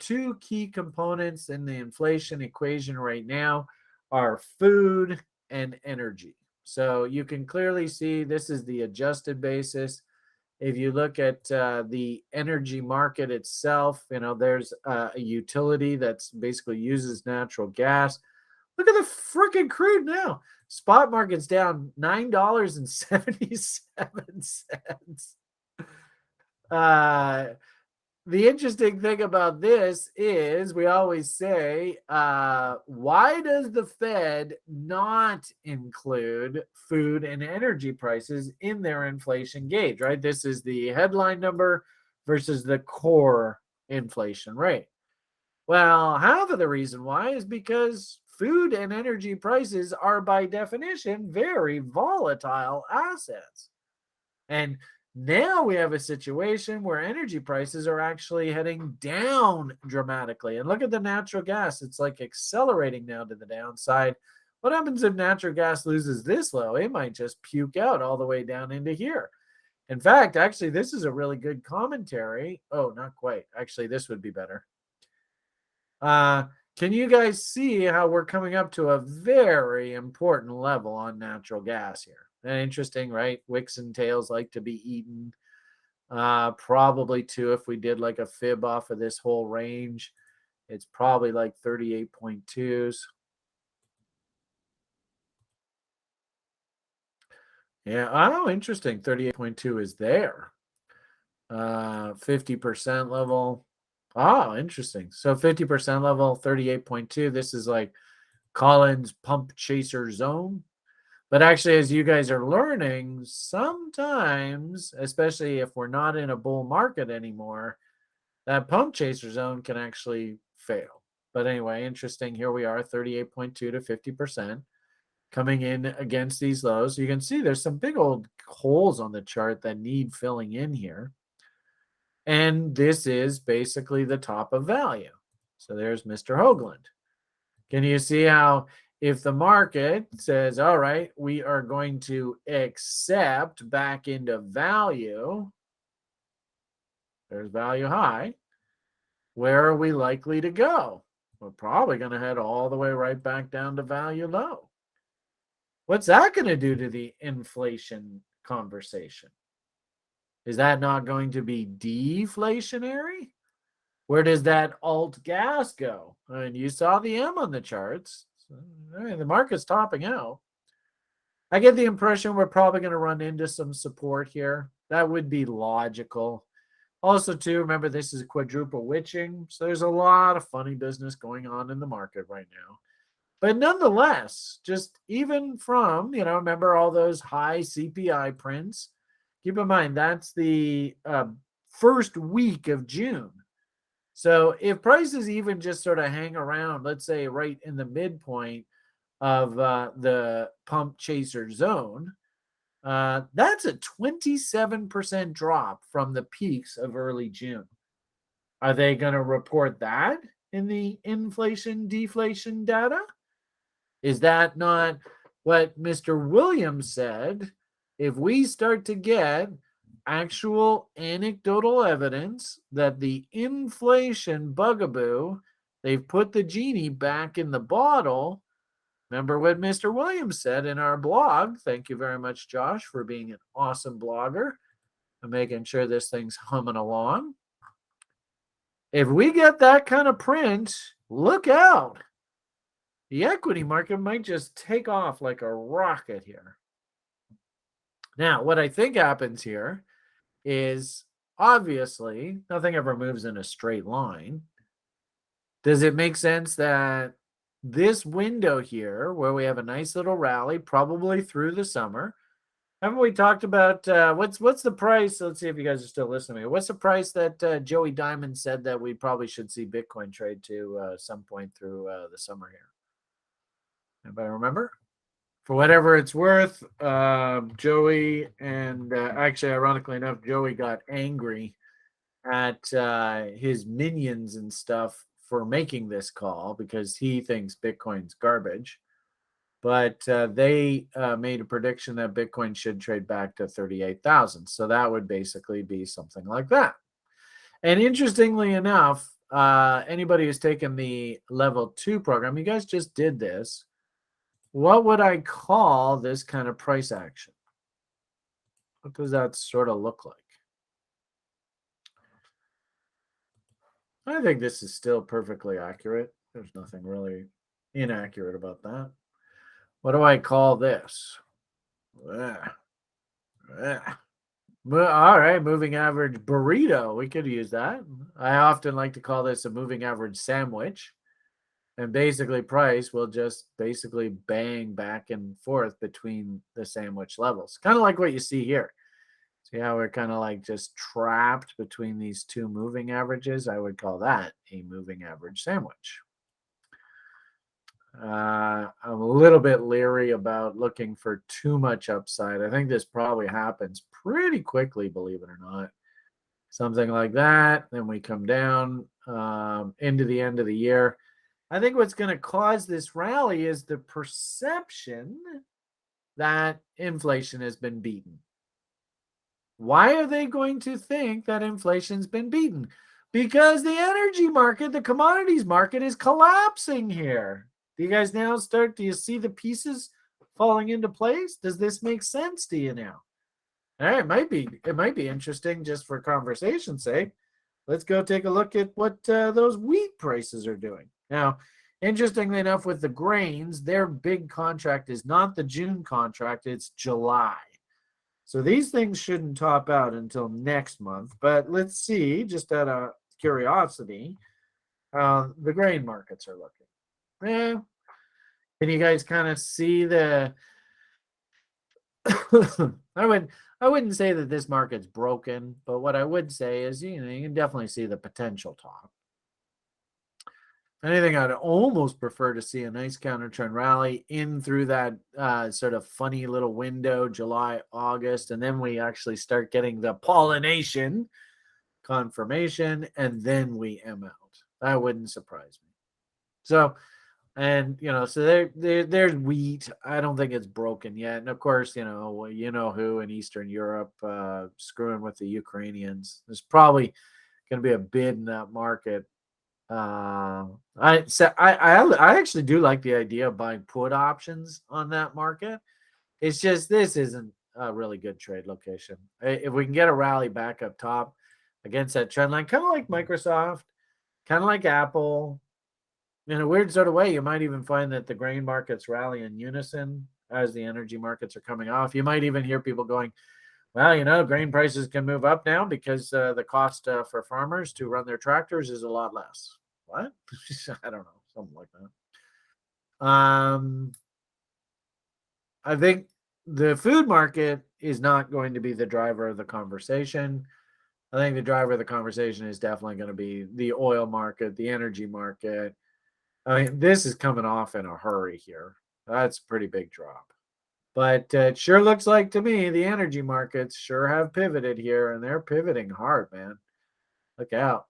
two key components in the inflation equation right now are food and energy. So you can clearly see this is the adjusted basis. If you look at the energy market itself, there's a utility that's basically uses natural gas. Look at the freaking crude now. Spot market's down $9.77. Uh, the interesting thing about this is we always say, why does the Fed not include food and energy prices in their inflation gauge, right? This is the headline number versus the core inflation rate. Well, half of the reason why is because food and energy prices are by definition very volatile assets. And now we have a situation where energy prices are actually heading down dramatically. And look at the natural gas. It's like accelerating now to the downside. What happens if natural gas loses this low? It might just puke out all the way down into here. In fact, actually, this is a really good commentary. Oh, not quite. Actually, this would be better. Can you guys see how we're coming up to a very important level on natural gas here? Interesting, right? Wicks and tails like to be eaten. Probably too, if we did like a fib off of this whole range, it's probably like 38.2s. Yeah, oh, interesting. 38.2 is there. 50% level. Oh, interesting. So 50% level, 38.2. This is like Collins pump chaser zone. But actually, as you guys are learning, sometimes, especially if we're not in a bull market anymore, that pump chaser zone can actually fail. But anyway, interesting. Here we are, 38.2 to 50% coming in against these lows. You can see there's some big old holes on the chart that need filling in here. And this is basically the top of value. So there's Mr. Hoagland. Can you see how if the market says, all right, we are going to accept back into value, there's value high, where are we likely to go? We're probably going to head all the way right back down to value low. What's that going to do to the inflation conversation? Is that not going to be deflationary? Where does that alt gas go? I mean, you saw the M on the charts. So, the market's topping out. I get the impression we're probably going to run into some support here. That would be logical. Also, too, remember this is quadruple witching. So there's a lot of funny business going on in the market right now. But nonetheless, just even from, remember all those high CPI prints? Keep in mind, that's the first week of June. So if prices even just sort of hang around, let's say right in the midpoint of the pump chaser zone, that's a 27% drop from the peaks of early June. Are they going to report that in the inflation deflation data? Is that not what Mr. Williams said? If we start to get actual anecdotal evidence that the inflation bugaboo, they've put the genie back in the bottle. Remember what Mr. Williams said in our blog. Thank you very much, Josh, for being an awesome blogger and making sure this thing's humming along. If we get that kind of print, look out. The equity market might just take off like a rocket here. Now, what I think happens here is obviously nothing ever moves in a straight line. Does it make sense that this window here, where we have a nice little rally, probably through the summer, haven't we talked about what's the price? Let's see if you guys are still listening to me. What's the price that Joey Diamond said that we probably should see Bitcoin trade to some point through the summer here? Anybody remember? For whatever it's worth, Joey, and actually, ironically enough, Joey got angry at his minions and stuff for making this call because he thinks Bitcoin's garbage. But they made a prediction that Bitcoin should trade back to 38,000. So that would basically be something like that. And interestingly enough, anybody who's taken the level 2 program, you guys just did this. What would I call this kind of price action? What does that sort of look like? I think this is still perfectly accurate. There's nothing really inaccurate about that. What do I call this? Ugh. Ugh. All right, moving average burrito. We could use that. I often like to call this a moving average sandwich. And basically, price will just basically bang back and forth between the sandwich levels. Kind of like what you see here. See how we're kind of like just trapped between these two moving averages? I would call that a moving average sandwich. I'm a little bit leery about looking for too much upside. I think this probably happens pretty quickly, believe it or not. Something like that. Then we come down into the end of the year. I think what's going to cause this rally is the perception that inflation has been beaten. Why are they going to think that inflation's been beaten? Because the energy market, the commodities market is collapsing here. Do you guys now do you see the pieces falling into place? Does this make sense to you now? All right, it might be interesting just for conversation's sake. Let's go take a look at what those wheat prices are doing. Now, interestingly enough, with the grains, their big contract is not the June contract, it's July. So these things shouldn't top out until next month. But let's see, just out of curiosity, how the grain markets are looking. Yeah. Can you guys kind of see the I wouldn't say that this market's broken, but what I would say is, you can definitely see the potential top. Anything, I'd almost prefer to see a nice counter trend rally in through that sort of funny little window, July, August, and then we actually start getting the pollination confirmation, and then we M out. That wouldn't surprise me. So, and so there's wheat. I don't think it's broken yet. And of course, who in Eastern Europe screwing with the Ukrainians. There's probably going to be a bid in that market. I actually do like the idea of buying put options on that market. It's just this isn't a really good trade location. If we can get a rally back up top against that trend line, kind of like Microsoft, kind of like Apple, in a weird sort of way, you might even find that the grain markets rally in unison as the energy markets are coming off. You might even hear people going, well, grain prices can move up now because the cost for farmers to run their tractors is a lot less. What? I don't know, something like that. I think the food market is not going to be the driver of the conversation. I think the driver of the conversation is definitely going to be the oil market, the energy market. I mean, this is coming off in a hurry here. That's a pretty big drop. But it sure looks like to me the energy markets sure have pivoted here, and they're pivoting hard, man. Look out.